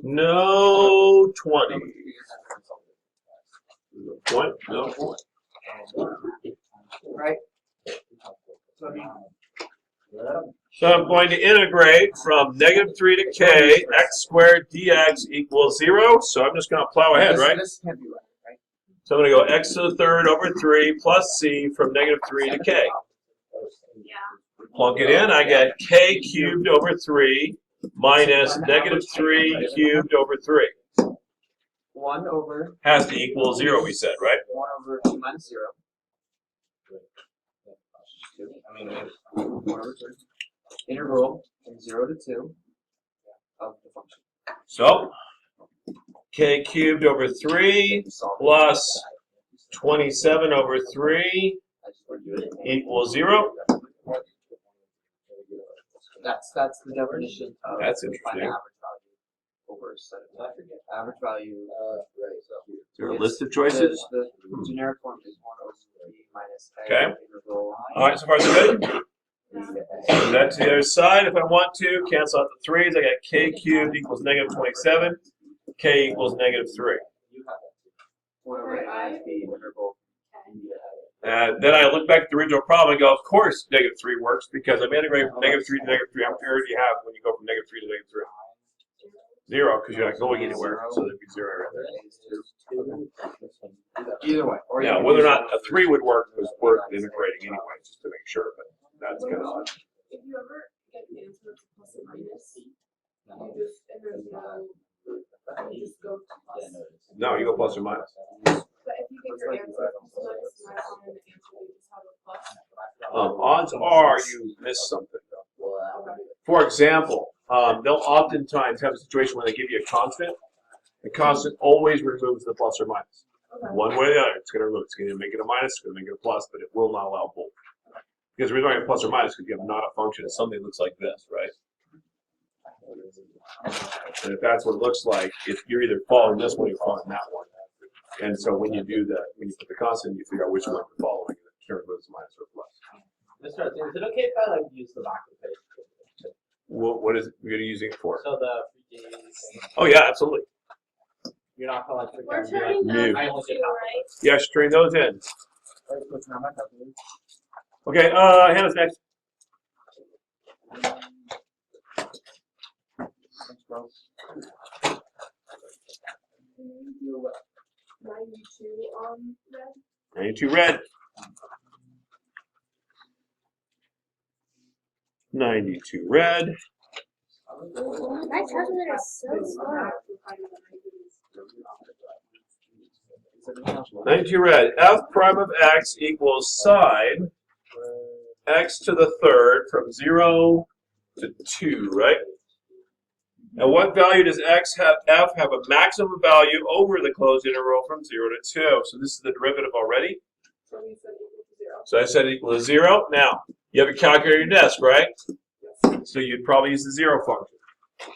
No 20. Point? No point. Right. So I'm going to integrate from negative 3 to k, x squared dx equals 0. So I'm just going to plow ahead, right? This can't be right. So I'm going to go x to the third over 3 plus c from negative 3 to k. Plunk it in. I get k cubed over 3 minus negative 3 cubed over 3. 1 over. Has to equal 0, we said, right? 1 over 2 minus 0. 1 over 2. Integral from 0 to 2 of the function. So, k cubed over 3 plus 27 over 3 equals 0. That's the definition of That's find the interesting. average value over a set of average value. Is there a list of choices? The generic form is 1 over 3 minus a Okay. integral. All right, so far so good. Move that to the other side if I want to. Cancel out the 3's. I got k cubed equals negative 27. K equals negative 3. 1 over a minus b integral. Then I look back at the original problem and go, of course negative 3 works because I'm integrating from negative 3 to negative 3. How much error do you have when you go from negative 3 to negative 3? 0, because you're not going anywhere. So there'd be 0 right there. Either way. Or Now, whether or not a 3 would work was worth integrating anyway, just to make sure, but that's kind of odd. If you ever get an answer that's plus or minus, you just, and there's no, you just go to plus. No, you go plus or minus. But if you get your answer plus or minus, and I find the answer, you just have a plus. Odds are you missed something. For example, they'll oftentimes have a situation where they give you a constant. The constant always removes the plus or minus. Okay. One way or the other, it's going to remove it. It's going to make it a minus, it's going to make it a plus, but it will not allow both. Because the reason why you have plus or minus is because you have not a function. It's something that looks like this, right? And if that's what it looks like, if you're either following this one or you're following that one. And so when you do that, when you put the constant, you figure out which one you're following, and it determines whether it's minus or plus. Mr. Is it okay if I use the back of the page? What is it we're going to use it for? So the freaking thing. Oh yeah, absolutely. You're not gonna We're freaking turning No. those I only into, did half. right? Yes, train those in. Okay, Hannah's next. Can you do 92 on red? 92 red. 92 red. My calculator is so slow. 92 red. F prime of x equals sine x to the third from 0 to 2, right? And what value does f have a maximum value over the closed interval from 0 to 2? So this is the derivative already. So we said equal to 0. So I said equal to 0. Now, you have a calculator at your desk, right? So you'd probably use the 0 function.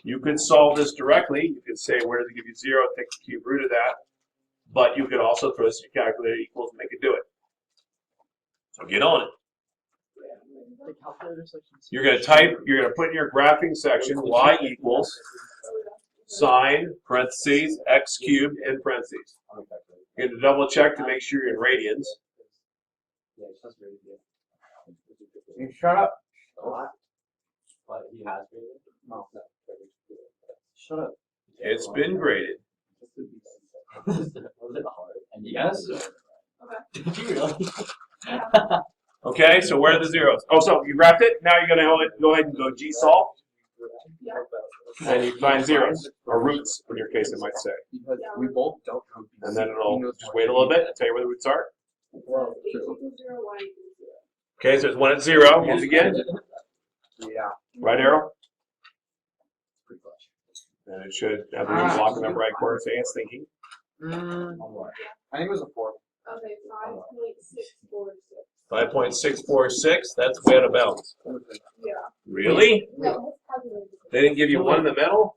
You could solve this directly. You could say, where does it give you 0? Take the cube root of that. But you could also throw this in your calculator equals and make it do it. So get on it. You're going to put in your graphing section y equals sine parentheses x cubed in parentheses. You're going to double check to make sure you're in radians. You shut up. But he has graded? No. Shut up. It's been graded. Was it hard? And yes? Okay. Did you really? Okay, so where are the zeros? Oh, so you graphed it. Now you're going to go ahead and go G solve. Yeah. And you find zeros, or roots, in your case, it might say. Because we both don't know. And then it'll just wait a little bit and tell you where the roots are. So H equals 0, Y equals 0. Okay, so there's 1 at 0. Once again, Yeah. right arrow. Pretty clutch. And it should have the little block in the upper right corner saying it's thinking. I think it was a 4. Okay, 5.646. 5.646, that's way out of bounds. Yeah. Really? No, his calculator. They didn't give you one in the middle?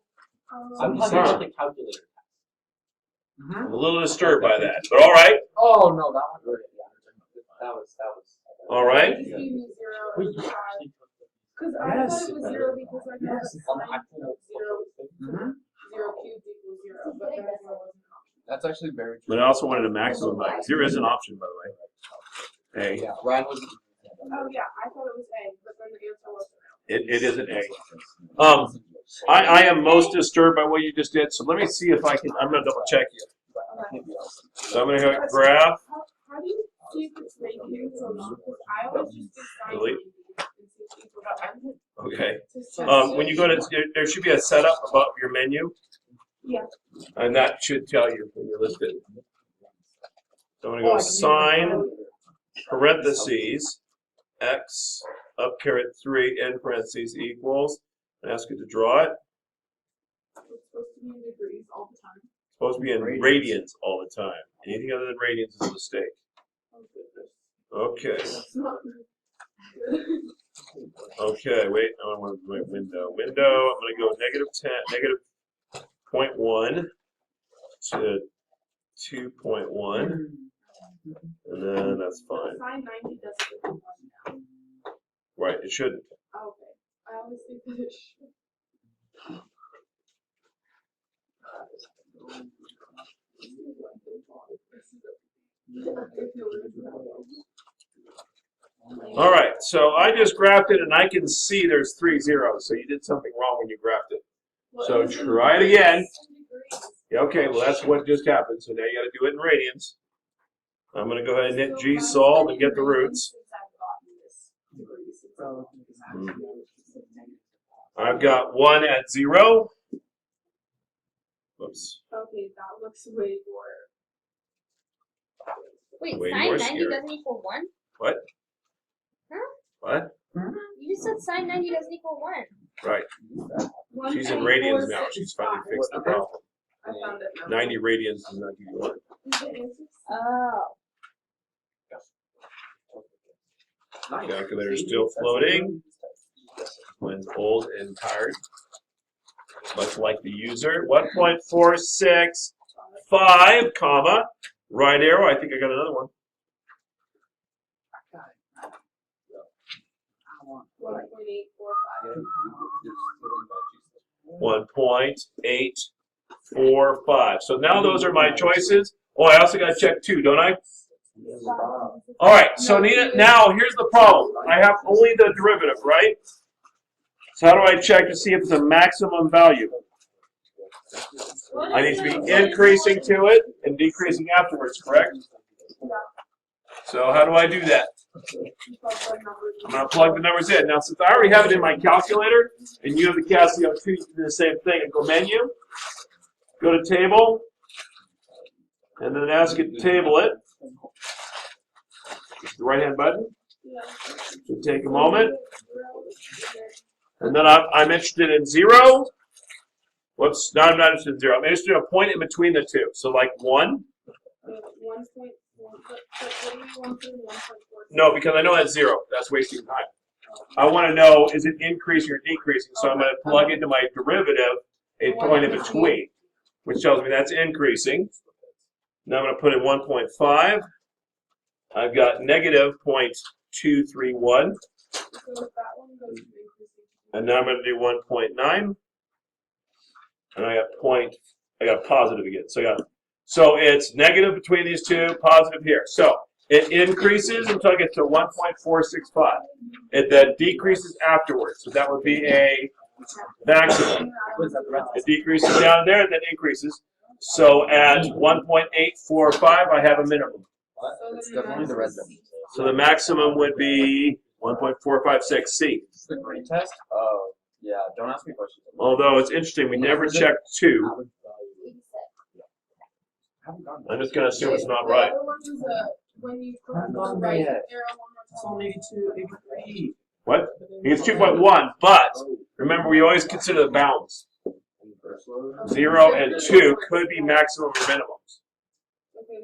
I'm talking about the calculator. I'm a little disturbed by that. But all right. Oh no, that one. That was. All right. Just give me 0 Wait, and you 5. actually took the Because I thought it was 0 because I know Yes. that sine of 0 Mhm. 0 cubed That's actually very But true. I also wanted a maximum value. There is an option, by the way. A. Yeah, Ryan was. Oh, yeah, I thought it was A, but then the answer wasn't It is an A. I am most disturbed by what you just did, so let me see if I can. I'm going to double check you. A. Okay. So I'm going to hit graph. How do you see if it's making or not? Because I always just do sign Delete. and see if it's what Okay. I'm When you go to, there should be a setup above your menu, Yeah. and that should tell you when you list it. So I'm going to go sign, parentheses, x, up caret 3, end parentheses, equals, and ask it to draw it. It's supposed to be in degrees all the time. It's supposed to be in radians all the time. Anything other than radians is a mistake. Oh, goodness. Okay. It's not good. Okay, wait, I want to wait, window. Window, I'm going to go negative 0.1 to 2.1, and then that's fine. Sign 90 doesn't get the one now. Right, it shouldn't. Oh, okay. I always think that it should. All right, so I just graphed it, and I can see there's 3 zeros, so you did something wrong when you graphed it. So try it again. Yeah, okay, well, that's what just happened, so now you got to do it in radians. I'm going to go ahead and hit G solve and get the roots. I've got 1 at 0. Oops. Okay, that looks way more. Wait, Way sine more 90 scary. doesn't equal 1? What? Huh? What? You just said sine 90 doesn't equal 1. Right. She's in radians now. She's finally fixed the problem. I found it now. 90 radians does not give you 1. Is the answer Oh. Calculator still floating. Mine's old and tired. Much like the user. 1.465, comma, right arrow. I think I got another one. 1.845. 1.845. So now those are my choices. Oh, I also got to check 2, don't I? All right, so now here's the problem. I have only the derivative, right? So how do I check to see if it's a maximum value? I need to be increasing to it and decreasing afterwards, correct? So how do I do that? I'm going to plug the numbers in. Now, since I already have it in my calculator, and you have the Casio 2, you can do the same thing. And go menu, go to table, and then ask it to table it. The right-hand button. Should take a moment. And then I'm interested in 0. Whoops, no, I'm not interested in 0. I'm interested in a point in between the two. So like 1. 1.4. No, because I know that's 0. That's wasting time. I want to know, is it increasing or decreasing? So I'm going to plug into my derivative a point in between, which tells me that's increasing. Now I'm going to put in 1.5. I've got negative 0.231. And now I'm going to do 1.9. And I got positive again. So it's negative between these two, positive here. So it increases until I get to 1.465. It then decreases afterwards. So that would be a maximum. It decreases down there and then increases. So at 1.845, I have a minimum. It's definitely the red zone. So the maximum would be 1.456C. Is the green test? Oh, yeah. Don't ask me questions. Although it's interesting, we never checked 2. I'm just going to assume it's not right. The other one is when you put the right arrow one more time. What? It's 2.1, but remember we always consider the bounds. 0 and 2 could be maximum or minimums.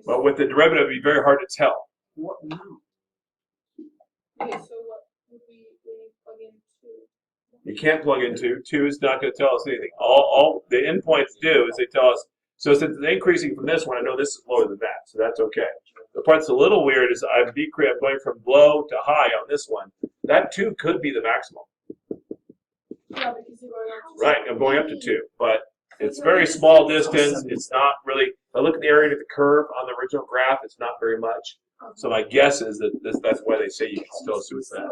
But with the derivative, it'd be very hard to tell. Okay, so what would be when you plug in 2? You can't plug in 2. 2 is not going to tell us anything. All the endpoints do is they tell us, so since it's increasing from this one, I know this is lower than that, so that's okay. The part that's a little weird is I'm going from low to high on this one. That 2 could be the maximum. Yeah, because you're going up to Right, I'm going up to 2, but it's very small distance. It's not really, look at the area of the curve on the original graph, it's not very much. So my guess is that that's why they say you can still assume it's So that.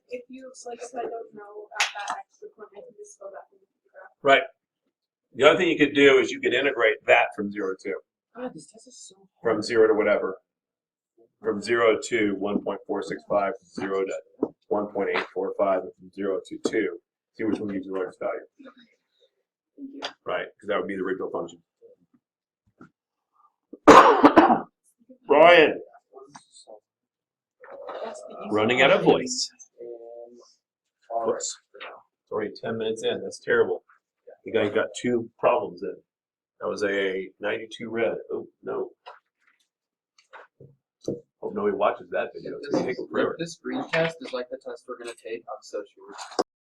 if you, like, if I don't know at that extra point, I can just go back and look at the graph. Right. The other thing you could do is you could integrate that from 0 to 2. God, this test is so hard. From 0 to whatever. From 0 to 1.465, from 0 to 1.845, and from 0 to 2. See which one gives you the largest value. Thank you. Right, because that would be the original function. Brian, running out of voice. Whoops. It's already 10 minutes in. That's terrible. The guy got 2 problems in. That was a 92 red. Oh, no. Hope nobody watches that video. It's going to take him forever. This green test is like the test we're gonna take, I'm so sure.